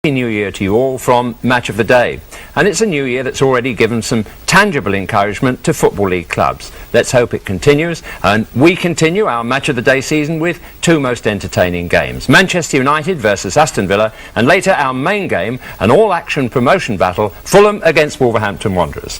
Happy New Year to you all from Match of the Day. And it's a new year that's already given some tangible encouragement to Football League clubs. Let's hope it continues, and we continue our Match of the Day season with two most entertaining games. Manchester United versus Aston Villa, and later our main game, an all-action promotion battle, Fulham against Wolverhampton Wanderers.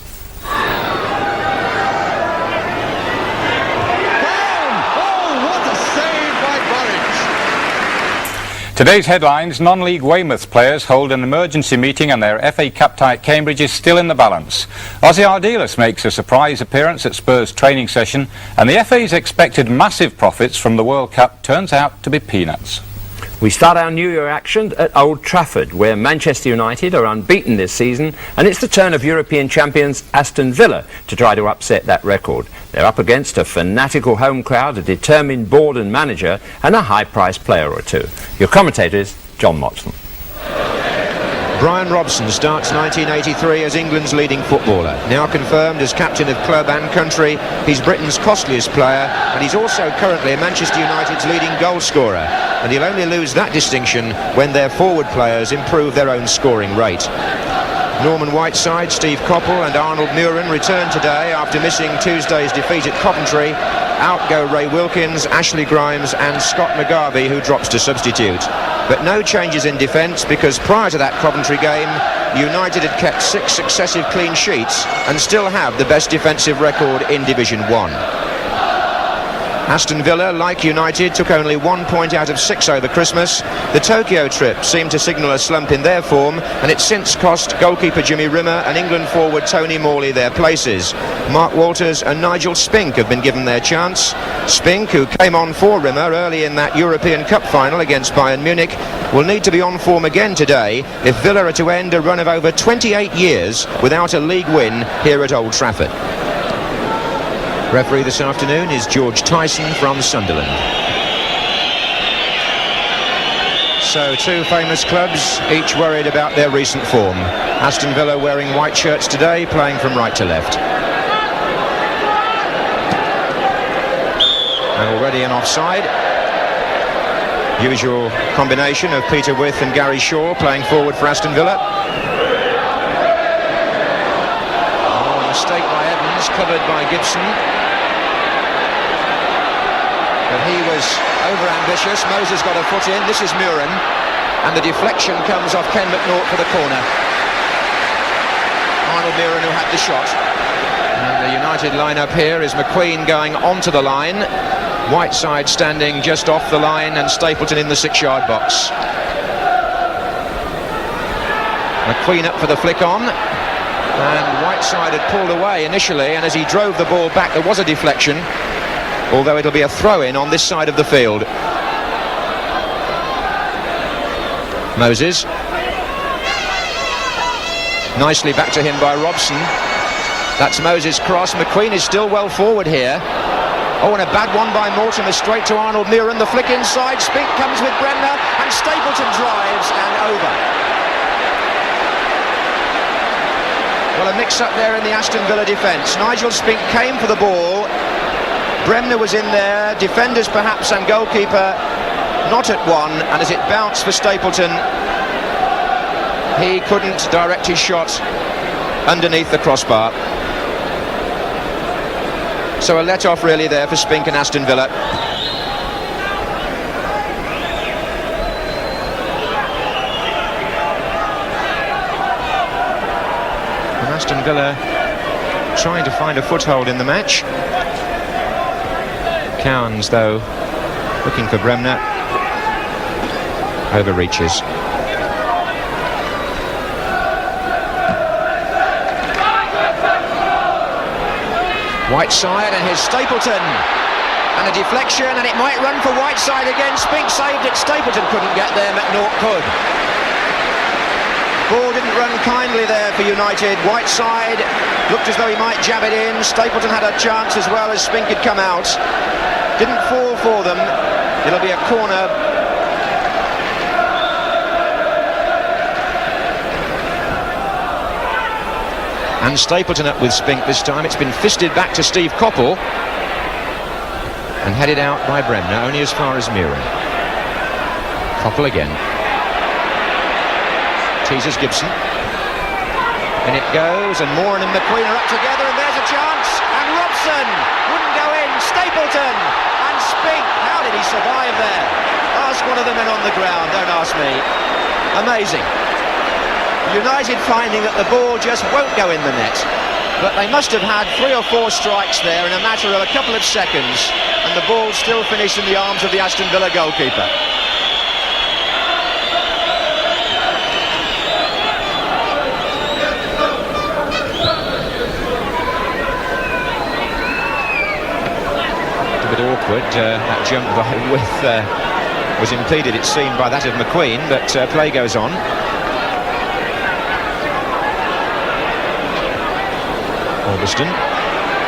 Today's headlines: non-league Weymouth players hold an emergency meeting and their FA Cup tie at Cambridge is still in the balance. Ozzy Ardiles makes a surprise appearance at Spurs training session, and the FA's expected massive profits from the World Cup turns out to be peanuts. We start our New Year action at Old Trafford, where Manchester United are unbeaten this season, and it's the turn of European champions Aston Villa to try to upset that record. They're up against a fanatical home crowd, a determined board and manager, and a high-priced player or two. Your commentator is John Moxon. Brian Robson starts 1983 as England's leading footballer. Now confirmed as captain of club and country, he's Britain's costliest player, and he's also currently Manchester United's leading goal scorer. And he'll only lose that distinction when their forward players improve their own scoring rate. Norman Whiteside, Steve Coppell and Arnold Muren return today after missing Tuesday's defeat at Coventry. Out go Ray Wilkins, Ashley Grimes and Scott McGarvey, who drops to substitute. But no changes in defence, because prior to that Coventry game, United had kept 6 successive clean sheets and still have the best defensive record in Division 1. Aston Villa, like United, took only 1 point out of 6 over Christmas. The Tokyo trip seemed to signal a slump in their form, and it's since cost goalkeeper Jimmy Rimmer and England forward Tony Morley their places. Mark Walters and Nigel Spink have been given their chance. Spink, who came on for Rimmer early in that European Cup final against Bayern Munich, will need to be on form again today if Villa are to end a run of over 28 years without a league win here at Old Trafford. Referee this afternoon is George Tyson from Sunderland. So two famous clubs, each worried about their recent form. Aston Villa wearing white shirts today, playing from right to left. Already an offside. Usual combination of Peter With and Gary Shaw playing forward for Aston Villa. Oh, a mistake by Evans, covered by Gibson. But he was over-ambitious. Moses got a foot in. This is Muren. And the deflection comes off Ken McNaught for the corner. Arnold Muren, who had the shot. And the United line-up here is McQueen going onto the line. Whiteside standing just off the line, and Stapleton in the 6-yard box. McQueen up for the flick on. And Whiteside had pulled away initially, and as he drove the ball back, there was a deflection. Although it'll be a throw-in on this side of the field. Moses. Nicely back to him by Robson. That's Moses' cross. McQueen is still well forward here. Oh, and a bad one by Mortimer, straight to Arnold Muren. The flick inside. Spink comes with Bremner, and Stapleton drives and over. Well, a mix-up there in the Aston Villa defence. Nigel Spink came for the ball. Bremner was in there, defenders perhaps and goalkeeper not at one, and as it bounced for Stapleton, he couldn't direct his shot underneath the crossbar. So a let-off really there for Spink and Aston Villa. And Aston Villa trying to find a foothold in the match. Cowans, though, looking for Bremner. Overreaches. Whiteside, and here's Stapleton. And a deflection, and it might run for Whiteside again. Spink saved it. Stapleton couldn't get there. McNaught could. Ball didn't run kindly there for United. Whiteside looked as though he might jab it in. Stapleton had a chance as well as Spink had come out. Didn't fall for them. It'll be a corner. And Stapleton up with Spink this time. It's been fisted back to Steve Coppell. And headed out by Bremner, only as far as Muren. Coppell again. Teases Gibson. And it goes, and Moran and McQueen are up together, and there's a chance, and Robson wouldn't go in. Stapleton and Spink. How did he survive there? Ask one of the men on the ground, don't ask me. Amazing. United finding that the ball just won't go in the net, but they must have had 3 or 4 strikes there in a matter of a couple of seconds, and the ball still finished in the arms of the Aston Villa goalkeeper. A bit awkward, that jump was impeded, it seemed, by that of McQueen, but play goes on. Orbiston,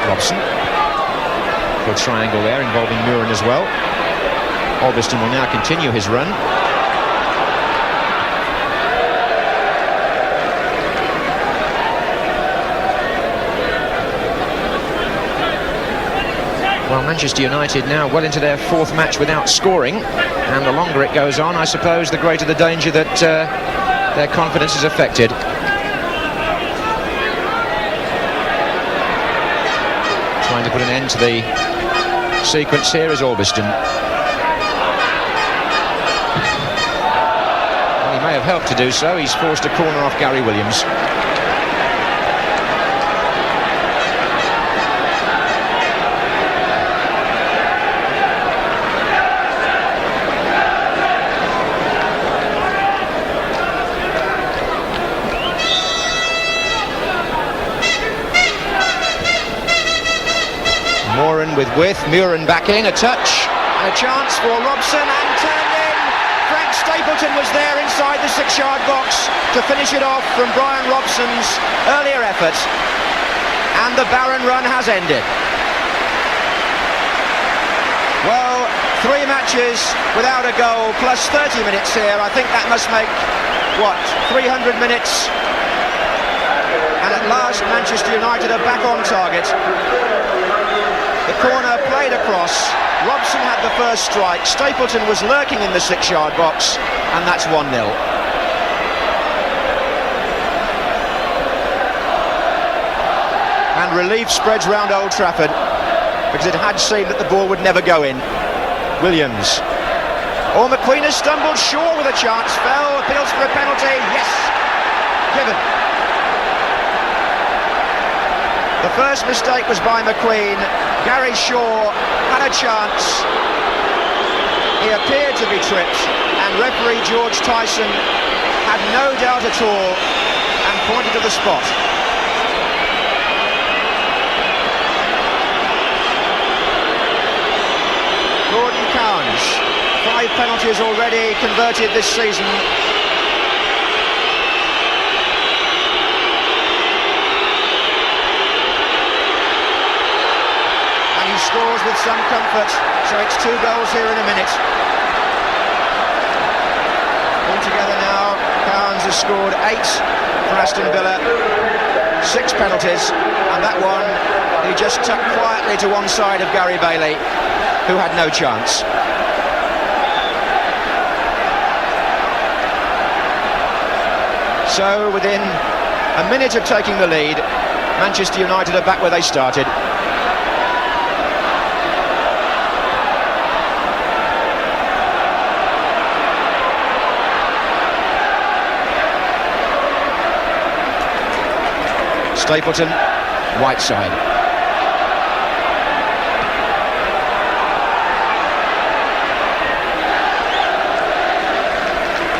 Robson, good triangle there involving Muren as well. Orbiston will now continue his run. Well, Manchester United now well into their 4th match without scoring, and the longer it goes on, I suppose, the greater the danger that their confidence is affected. Trying to put an end to the sequence here is Orbiston. Well, he may have helped to do so. He's forced a corner off Gary Williams. Moran with width, Muren backing, a touch, and a chance for Robson, and turned in. Frank Stapleton was there inside the 6-yard box to finish it off from Brian Robson's earlier effort, and the barren run has ended. Well, 3 matches without a goal, plus 30 minutes here. I think that must make, what, 300 minutes? And at last, Manchester United are back on target. The corner played across. Robson had the first strike. Stapleton was lurking in the 6-yard box, and that's 1-0. And relief spreads round Old Trafford, because it had seemed that the ball would never go in. Williams. Oh, McQueen has stumbled. Shaw with a chance. Fell. Appeals for a penalty. Yes. Given. The first mistake was by McQueen. Gary Shaw had a chance. He appeared to be tripped, and referee George Tyson had no doubt at all and pointed to the spot. Gordon Cowans, 5 penalties already converted this season. Scores with some comfort, so it's 2 goals here in a minute. Altogether now, Cowans has scored 8 for Aston Villa, 6 penalties, and that one he just tucked quietly to one side of Gary Bailey, who had no chance. So within a minute of taking the lead, Manchester United are back where they started. Stapleton, Whiteside.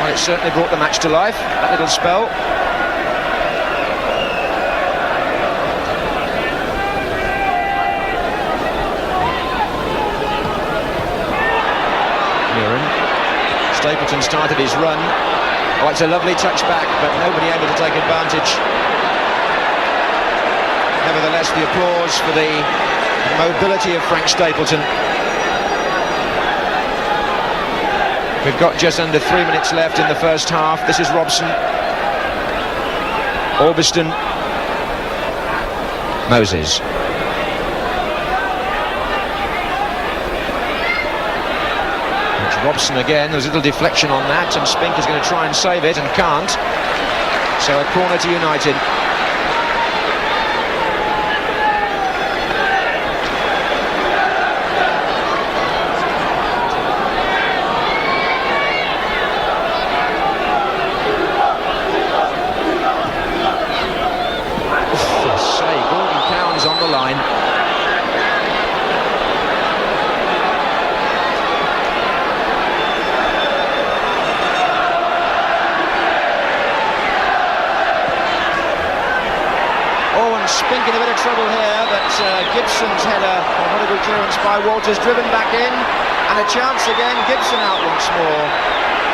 Well, it certainly brought the match to life, that little spell. Muren. Stapleton started his run. Oh, it's a lovely touch back, but nobody able to take advantage. Nevertheless, the applause for the mobility of Frank Stapleton. We've got just under 3 minutes left in the first half. This is Robson. Orbiston. Moses. It's Robson again. There's a little deflection on that, and Spink is going to try and save it and can't. So a corner to United. On the line. Oh, and Spink in a bit of trouble here, but Gibson's header, not a good clearance by Walters, driven back in, and a chance again. Gibson out once more.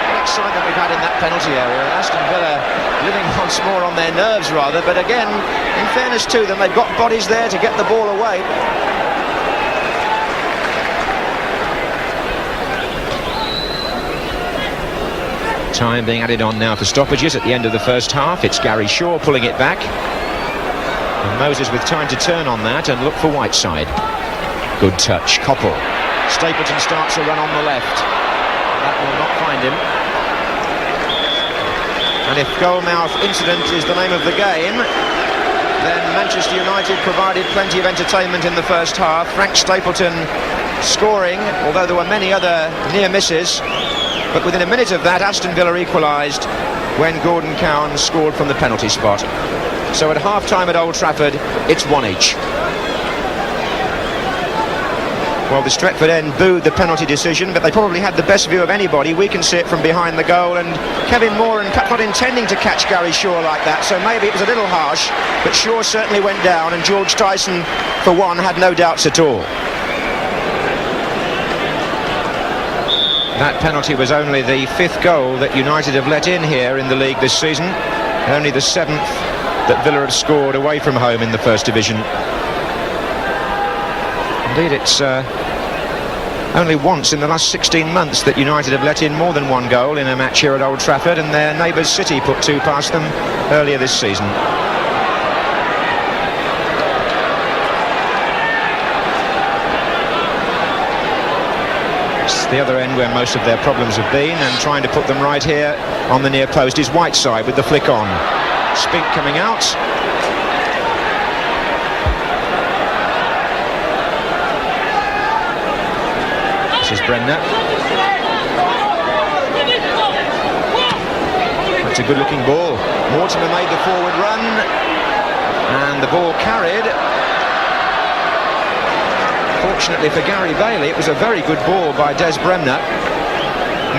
What excitement we've had in that penalty area. Aston Villa living once more on their nerves rather, but again, in fairness to them, they've got bodies there to get the ball away. Time being added on now for stoppages at the end of the first half. It's Gary Shaw pulling it back, and Moses with time to turn on that and look for Whiteside. Good touch, Koppel. Stapleton starts a run on the left. That will not find him. And if goalmouth incident is the name of the game, then Manchester United provided plenty of entertainment in the first half. Frank Stapleton scoring, although there were many other near misses. But within a minute of that, Aston Villa equalised when Gordon Cowan scored from the penalty spot. So at half-time at Old Trafford, it's 1 each. Well, the Stretford end booed the penalty decision, but they probably had the best view of anybody. We can see it from behind the goal, and Kevin Moran perhaps not intending to catch Gary Shaw like that, so maybe it was a little harsh, but Shaw certainly went down, and George Tyson, for one, had no doubts at all. That penalty was only the 5th goal that United have let in here in the league this season, only the 7th that Villa have scored away from home in the First Division. Indeed, it's only once in the last 16 months that United have let in more than 1 goal in a match here at Old Trafford, and their neighbours City put 2 past them earlier this season. It's the other end where most of their problems have been, and trying to put them right here on the near post is Whiteside with the flick on. Spink coming out. This is Bremner. That's a good looking ball. Mortimer made the forward run, and the ball carried. Fortunately for Gary Bailey, it was a very good ball by Des Bremner.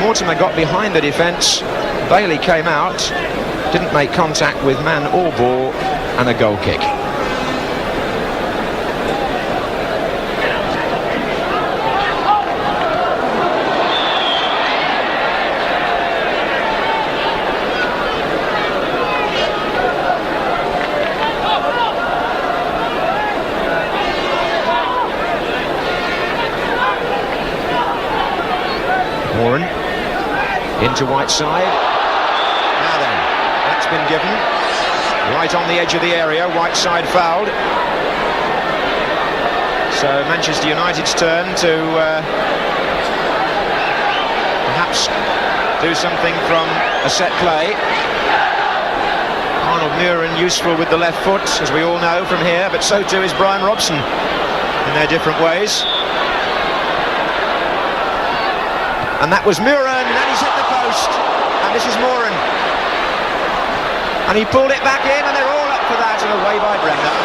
Mortimer got behind the defence. Bailey came out, didn't make contact with man or ball, and a goal kick. Moran into Whiteside. Now then, that's been given right on the edge of the area. Whiteside fouled. So Manchester United's turn to perhaps do something from a set play. Arnold Muren useful with the left foot, as we all know from here, but so too is Brian Robson in their different ways. And that was Muren, and he's hit the post, and this is Moran, and he pulled it back in, and they're all up for that, and away by Bremner.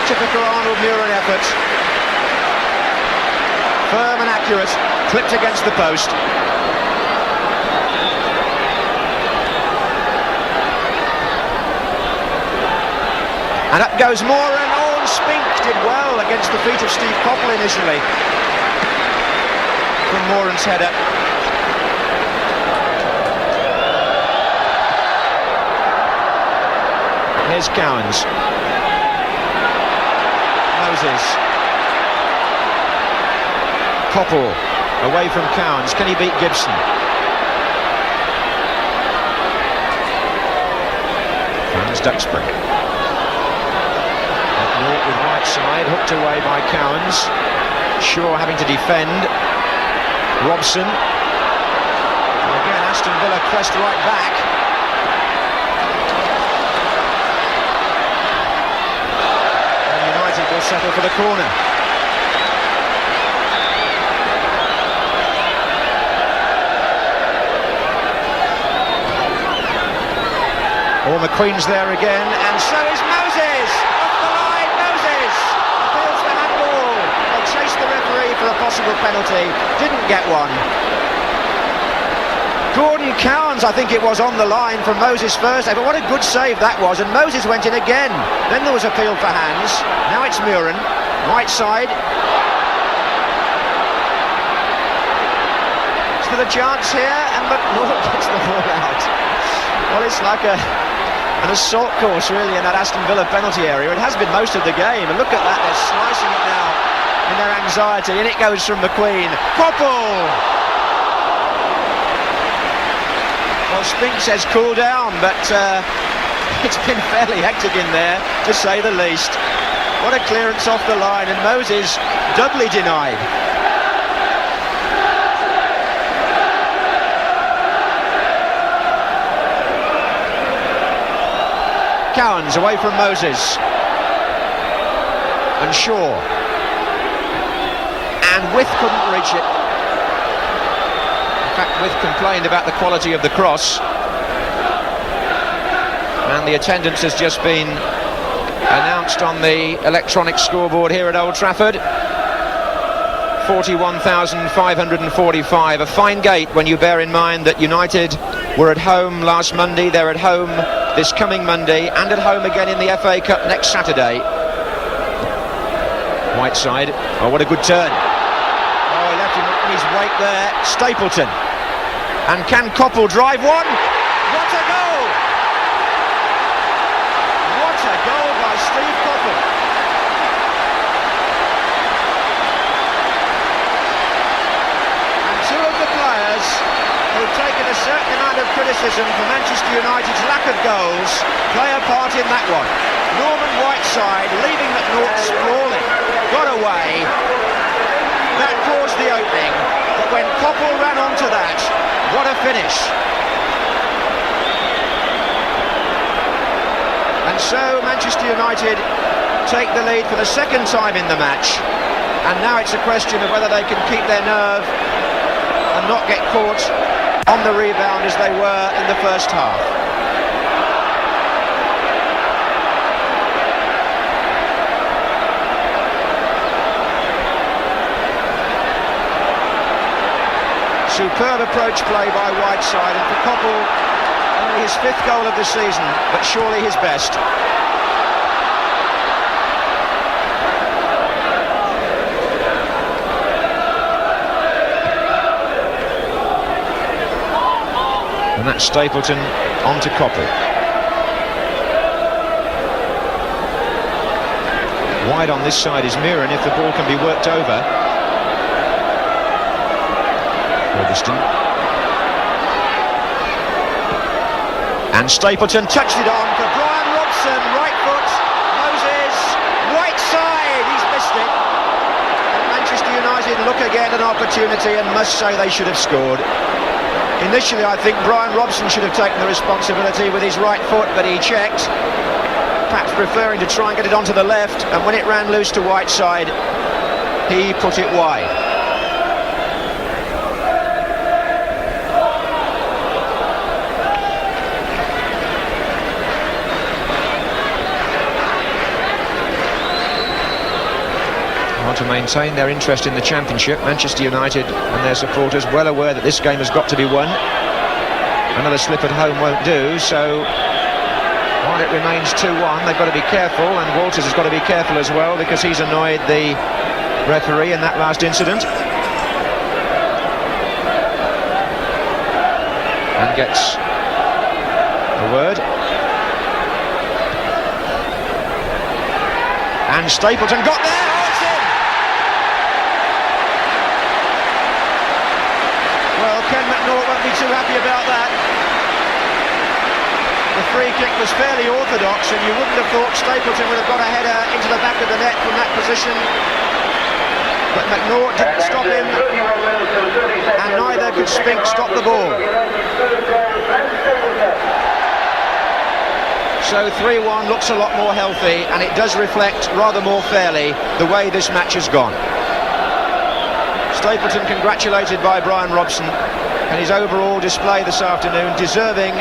Typical Arnold Muren effort, firm and accurate, clipped against the post. And up goes Moran. Oh, and Spink did well against the feet of Steve Koppel initially. From Moran's header. Here's Cowans. Moses. Koppel away from Cowans. Can he beat Gibson? Franz Duxbury. With Whiteside, hooked away by Cowans. Shaw having to defend. Robson. And again, Aston Villa pressed right back. And United will settle for the corner. McQueen's there again, and so is Moses! Off the line, Moses! Appeals for handball. They chased the referee for a possible penalty, didn't get one. Gordon Cowans, I think it was, on the line from Moses first, but what a good save that was, and Moses went in again. Then there was appeal for hands. Now it's Muren, right side. Is there a chance here? And McNaught gets the ball out. Well, it's like an assault course really in that Aston Villa penalty area. It has been most of the game, and look at that, they're slicing it now in their anxiety, and it goes from McQueen. Koppel! Well, Spink says cool down, but it's been fairly hectic in there, to say the least. What a clearance off the line, and Moses doubly denied. Cowans away from Moses, and Shaw, and With couldn't reach it. In fact, With complained about the quality of the cross, and the attendance has just been announced on the electronic scoreboard here at Old Trafford. 41,545, a fine gate when you bear in mind that United were at home last Monday, they're at home this coming Monday, and at home again in the FA Cup next Saturday. Whiteside, oh, what a good turn. Oh, he left him in his weight there. Stapleton, and can Koppel drive one? What a goal! What a goal by Steve Koppel. And two of the players who've taken a certain amount of criticism for Manchester United's lack of goals play a part in that one. Norman Whiteside leaving McNaught sprawling, got away. That caused the opening, but when Koppel ran onto that, what a finish. And so Manchester United take the lead for the second time in the match, and now it's a question of whether they can keep their nerve and not get caught on the rebound as they were in the first half. Superb approach play by Whiteside, and for Koppel, only his fifth goal of the season, but surely his best. And that's Stapleton onto Koppel. Wide on this side is Muren if the ball can be worked over. Augustin. And Stapleton touched it on for Brian Robson, right foot, Moses, right side, he's missed it. And Manchester United look again at an opportunity and must say they should have scored. Initially, I think Brian Robson should have taken the responsibility with his right foot, but he checked, perhaps preferring to try and get it onto the left, and when it ran loose to Whiteside, he put it wide. To maintain their interest in the Championship, Manchester United and their supporters well aware that this game has got to be won. Another slip at home won't do, so while it remains 2-1, they've got to be careful, and Walters has got to be careful as well, because he's annoyed the referee in that last incident. And gets a word. And Stapleton got there! Ken McNaught won't be too happy about that. The free kick was fairly orthodox, and you wouldn't have thought Stapleton would have got a header into the back of the net from that position. but McNaught didn't stop him, and neither could Spink stop the ball. So 3-1 looks a lot more healthy, and it does reflect rather more fairly the way this match has gone. Stapleton congratulated by Brian Robson, and his overall display this afternoon deserving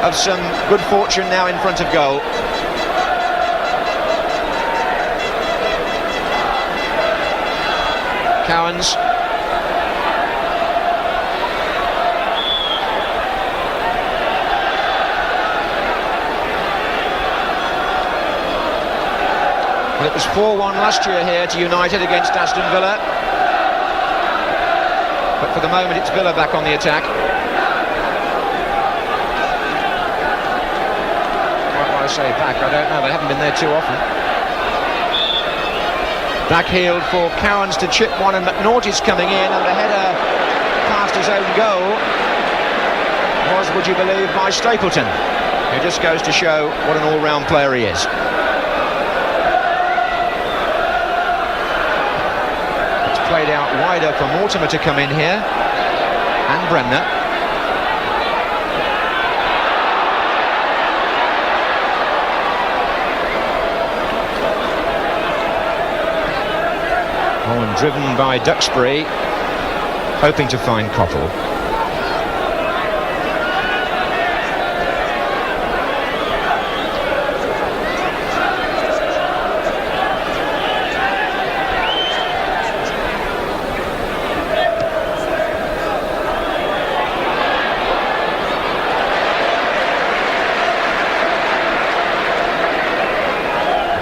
of some good fortune now in front of goal. Cowans. Well, it was 4-1 last year here to United against Aston Villa. But for the moment it's Villa back on the attack. Why do I say back? I don't know, they haven't been there too often. Backheeled for Cowans to chip one, and McNaught is coming in, and the header past his own goal was, would you believe, by Stapleton. It just goes to show what an all-round player he is. Played out wider for Mortimer to come in here, and Bremner. Oh, and driven by Duxbury, hoping to find Coppell.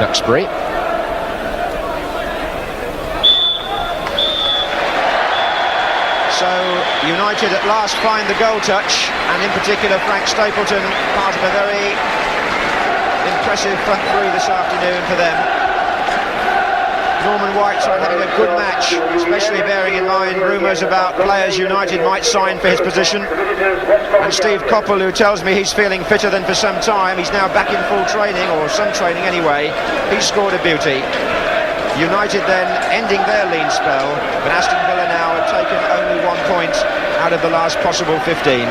Duxbury. So United at last find the goal touch, and in particular Frank Stapleton, part of a very impressive front three this afternoon for them. Norman Whiteside having a good match, especially bearing in mind rumours about players United might sign for his position. And Steve Coppell, who tells me he's feeling fitter than for some time, he's now back in full training, or some training anyway. He scored a beauty. United then ending their lean spell, but Aston Villa now have taken only 1 point out of the last possible 15.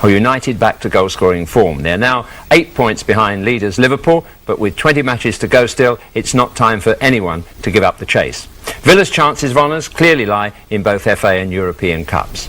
Well, United back to goal-scoring form. They're now 8 points behind leaders Liverpool, but with 20 matches to go still, it's not time for anyone to give up the chase. Villa's chances of honours clearly lie in both FA and European Cups.